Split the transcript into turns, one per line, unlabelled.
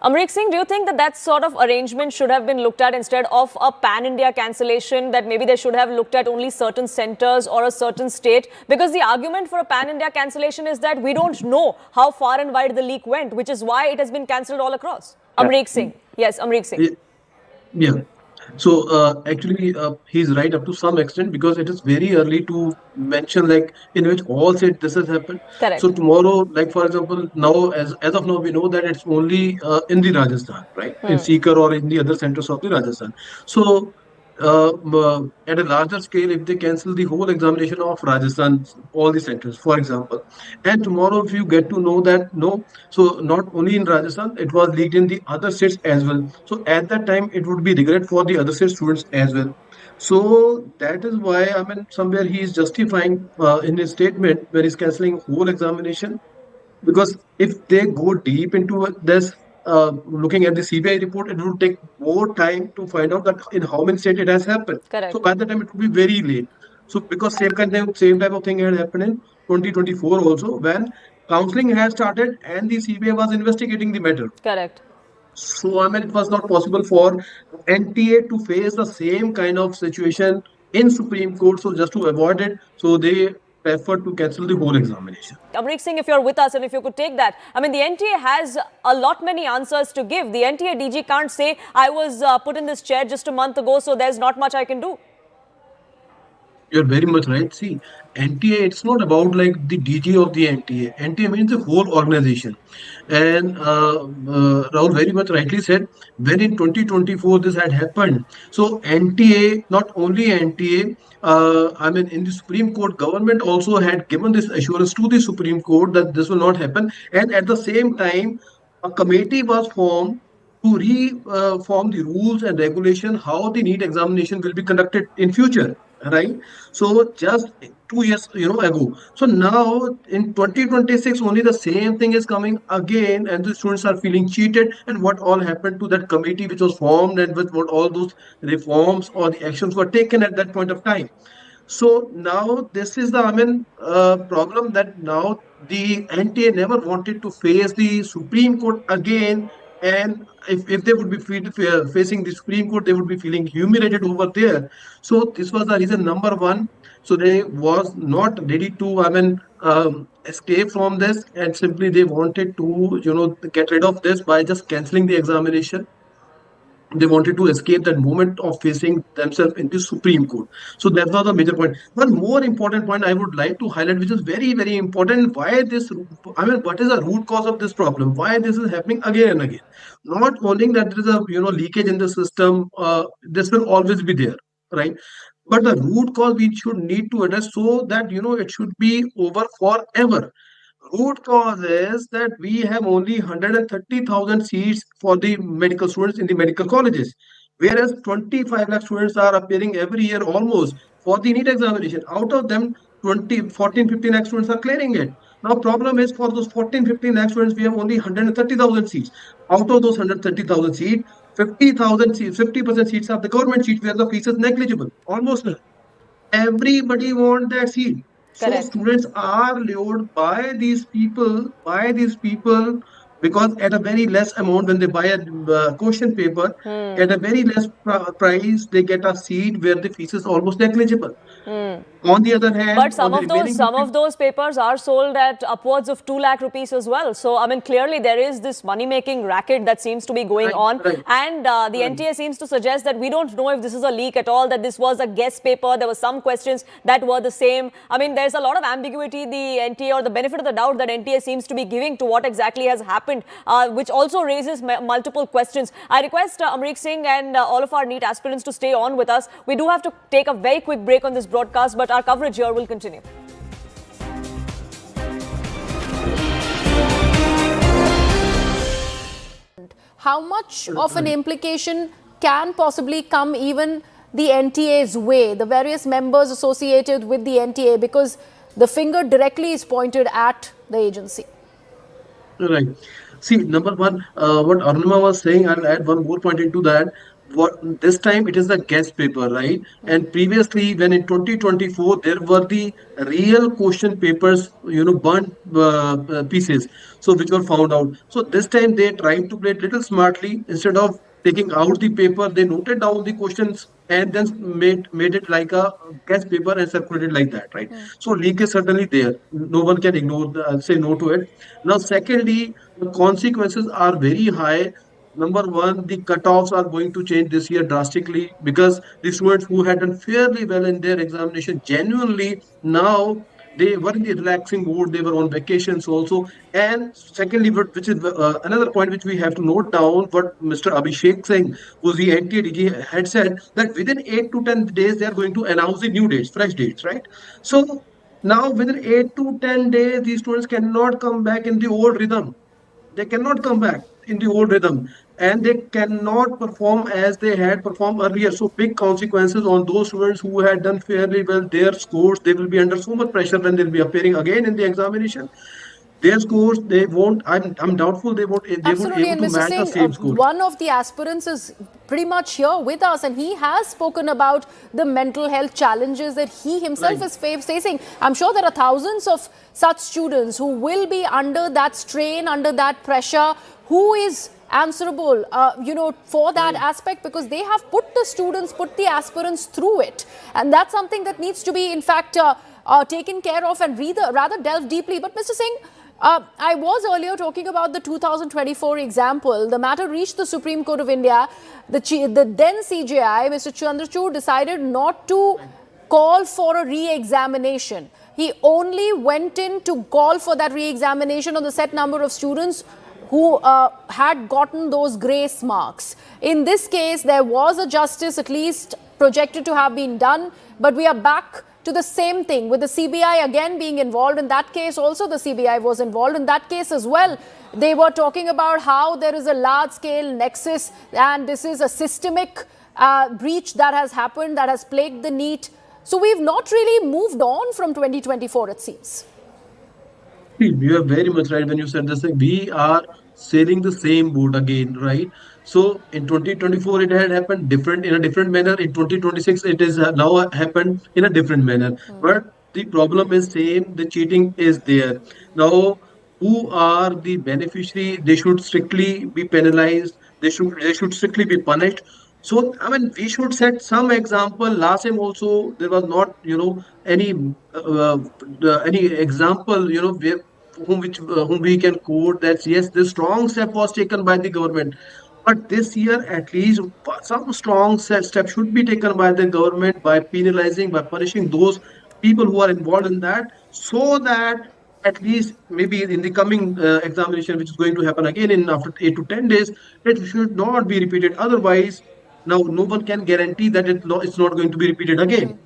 Amrik Singh, do you think that that sort of arrangement should have been looked at instead of a pan-India cancellation, that maybe they should have looked at only certain centers or a certain state? Because the argument for a pan-India cancellation is that we don't know how far and wide the leak went, which is why it has been cancelled all across.
Yeah.
Amrik Singh. Yes, Amrik Singh.
Yeah. So actually, he's right up to some extent because it is very early to mention like in which all said this has happened. So
Correct.
tomorrow, like for example, now as of now we know that it's only in the Rajasthan, right? In Sikar or in the other centers of the Rajasthan. So at a larger scale, if they cancel the whole examination of Rajasthan, all the centers, for example, and tomorrow if you get to know that no, so not only in Rajasthan, it was leaked in the other states as well. So at that time, it would be regret for the other state students as well. So that is why I mean somewhere he is justifying in his statement where he's canceling whole examination, because if they go deep into this, looking at the CBI report, it will take more time to find out that in how many states it has happened. So
Correct.
by the time it will be very late. So because same type of thing had happened in 2024 also, when counseling has started and the CBI was investigating the matter.
Correct.
So I mean, it was not possible for NTA to face the same kind of situation in Supreme Court. So just to avoid it, so they preferred to cancel the whole examination.
Amrik Singh, if you're with us and if you could take that. I mean, the NTA has a lot many answers to give. The NTA DG can't say, I was put in this chair just a month ago, so there's not much I can do.
You're very much right. See, NTA, it's not about like the DG of the NTA. NTA means the whole organization. And Rahul very much rightly said, when in 2024 this had happened, so NTA, not only NTA, I mean, in the Supreme Court, government also had given this assurance to the Supreme Court that this will not happen. And at the same time, a committee was formed to reform the rules and regulation how the NEET examination will be conducted in future, right? So just 2 years ago, so now in 2026 only the same thing is coming again, and the students are feeling cheated. And what all happened to that committee which was formed, and with what all those reforms or the actions were taken at that point of time. So now this is the problem, that now the NTA never wanted to face the Supreme Court again. And if they would be facing the Supreme Court, they would be feeling humiliated over there. So this was the reason number one. So they was not ready to escape from this, and simply they wanted to get rid of this by just canceling the examination. They wanted to escape that moment of facing themselves in the Supreme Court. So that was the major point. One more important point I would like to highlight, which is very, very important, why this, what is the root cause of this problem? Why this is happening again and again? Not only that there is a leakage in the system, this will always be there, right? But the root cause we should need to address, so that it should be over forever. Root cause is that we have only 130,000 seats for the medical students in the medical colleges, whereas 25 lakh students are appearing every year almost for the NEET examination. Out of them, 14, 15 lakh students are clearing it. Now, problem is, for those 14, 15 lakh students, we have only 130,000 seats. Out of those 130,000 seats, 50,000 seats, 50% seats are the government seats where the fees is negligible, almost none. Everybody want that seat. So
Correct.
students are lured by these people, because at a very less amount, when they buy a question paper, at a very less price, they get a seat where the fees is almost negligible. On the other hand,
But
on the remaining
some of those papers are sold at upwards of 2 lakh rupees as well. So, I mean, clearly there is this money-making racket that seems to be going on.
right.
And the NTA seems to suggest that we don't know if this is a leak at all, that this was a guess paper. There were some questions that were the same. I mean, there's a lot of ambiguity, the NTA, or the benefit of the doubt that NTA seems to be giving to what exactly has happened, which also raises multiple questions. I request Amrik Singh and all of our NEET aspirants to stay on with us. We do have to take a very quick break on this broadcast, but our coverage here will continue.
How much of an implication can possibly come even the NTA's way, the various members associated with the NTA, because the finger directly is pointed at the agency?
Right. See, number one, what Arunima was saying, I'll add one more point into that. what this time it is the guest paper, right? And previously, when in 2024 there were the real question papers, burnt pieces, so which were found out. So this time they tried to play it little smartly. Instead of taking out the paper, they noted down the questions and then made it like a guest paper and circulated like that, right? So leak is certainly there. No one can ignore say no to it. Now, secondly, the consequences are very high. Number one, the cutoffs are going to change this year drastically, because the students who had done fairly well in their examination genuinely, now they were in the relaxing mood, they were on vacations also. And secondly, which is another point which we have to note down, what Mr. Abhishek Singh, who's the NTA DG, had said, that within 8 to 10 days they are going to announce the new dates, fresh dates, right? So now within 8 to 10 days, these students cannot come back in the old rhythm. They cannot come back in the old rhythm, and they cannot perform as they had performed earlier. So big consequences on those students who had done fairly well. Their scores, they will be under so much pressure when they'll be appearing again in the examination. Their scores, they won't. I'm doubtful they would
Absolutely,
able
and
to
Mr.
match the
Singh,
same score.
one of the aspirants is pretty much here with us, and he has spoken about the mental health challenges that he himself
Right.
is facing. I'm sure there are thousands of such students who will be under that strain, under that pressure. Who is answerable, for that aspect, because they have put the students, put the aspirants through it, and that's something that needs to be, in fact, taken care of and rather delve deeply. But Mr. Singh, I was earlier talking about the 2024 example. The matter reached the Supreme Court of India. The then CJI, Mr. Chandrachud, decided not to call for a re-examination. He only went in to call for that re-examination on the set number of students who had gotten those grace marks. In this case, there was a justice at least projected to have been done, but we are back to the same thing, with the CBI again being involved. In that case also, the CBI was involved. In that case as well, they were talking about how there is a large-scale nexus and this is a systemic breach that has happened, that has plagued the NEET. So we've not really moved on from 2024, it seems.
You are very much right when you said this thing. We are sailing the same boat again, right? So in 2024, it had happened different in a different manner. In 2026, it is now happened in a different manner. But the problem is same. The cheating is there. Now, who are the beneficiary? They should strictly be penalized. They should strictly be punished. So, I mean, we should set some example. Last time also, there was not, any any example, whom we can quote that yes, this strong step was taken by the government. But this year, at least some strong step should be taken by the government, by penalizing, by punishing those people who are involved in that, so that at least maybe in the coming examination, which is going to happen again in after 8 to 10 days, it should not be repeated. Otherwise, now no one can guarantee that it's not going to be repeated again.